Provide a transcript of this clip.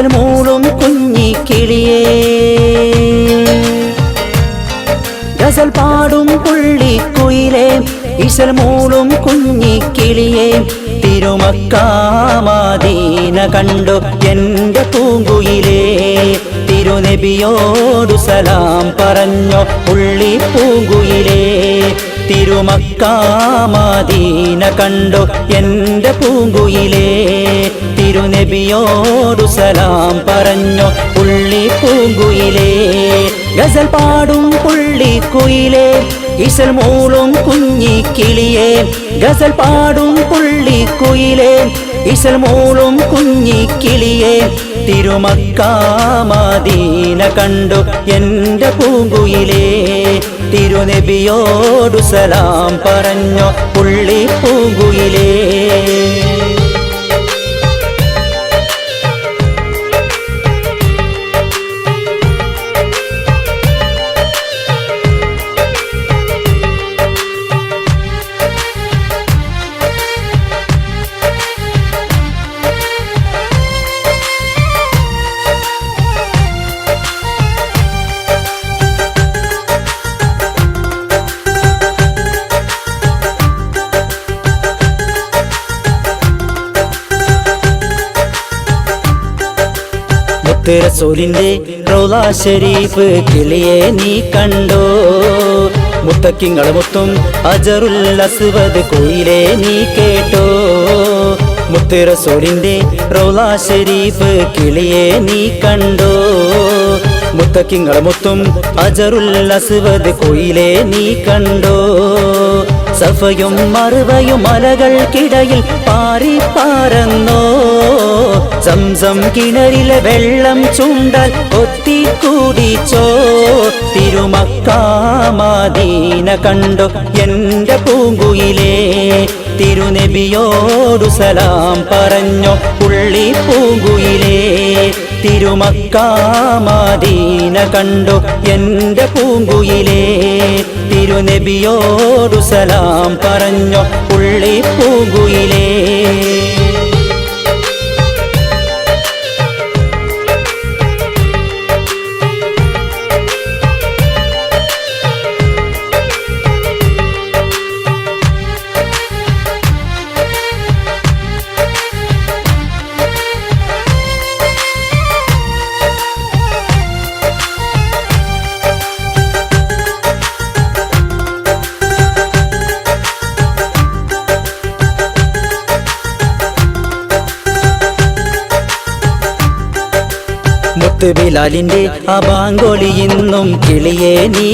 ഇശൽ മൂളും കുഞ്ഞിക്കിളിയേ ഗസൽ പാടും പുള്ളിക്കുയിലേ ഇശൽ മൂളും കുഞ്ഞിക്കിളിയേ തിരുമക്ക മദീന കണ്ടു എൻ്റെ പൂങ്കുയിലേ തിരുനബിയോടു സലാം പറഞ്ഞോ പുള്ളിപ്പൂങ്കുയിലേ തിരുമക്ക മദീന കണ്ടു എൻ്റെ പൂങ്കുയിലേ തിരുനബിയോടു സലാം പറഞ്ഞോ പുള്ളിപ്പൂങ്കുയിലേ ഗസൽ പാടും പുള്ളിക്കുയിലേ ഇശൽ മൂളും കുഞ്ഞിക്കിളിയേ ഗസൽ പാടും പുള്ളിക്കുയിലേ ഇശൽ മൂളും കുഞ്ഞിക്കിളിയേ തിരുമക്ക മദീന കണ്ടു എൻ്റെ പൂങ്കുയിലേ തിരുനബിയോടു സലാം പറഞ്ഞോ പുള്ളിപ്പൂങ്കുയിലേ റസൂലിന്റെ റൗള ശരീഫ് കിളിയെ നീ കണ്ടോ മുത്തക്കിങ്ങളെ മുത്തും അജറുൽ അസ്വദ് കോയിലെ നീ കേട്ടോ മുത്ത് റസൂലിന്റെ റൗള ശരീഫ് കിളിയെ നീ കണ്ടോ മുത്തക്കിങ്ങളെ മുത്തും അജറുൽ അസ്വദ് കോയിലെ നീ കണ്ടോ സഫയും മറുവയും മലകൾക്കിടയിൽ പാറി പാറന്നോ സംസം കിണറിലെ വെള്ളം ചുണ്ടാൽ ഒത്തിക്കൂടിച്ചോ തിരുമക്ക മദീന കണ്ടോ എൻ്റെ പൂങ്കുയിലേ തിരുനബിയോടു സലാം പറഞ്ഞോ പുള്ളിപ്പൂങ്കുയിലേ തിരുമക്ക മദീന കണ്ടോ എൻ്റെ പൂങ്കുയിലേ തിരുനബിയോടു സലാം പറഞ്ഞോ പുള്ളിപ്പൂങ്കുയിലേ മുത്ത് ബിലാലിന്റെ അബാങ്കൊളി ഇന്നും കിളിയെ നീ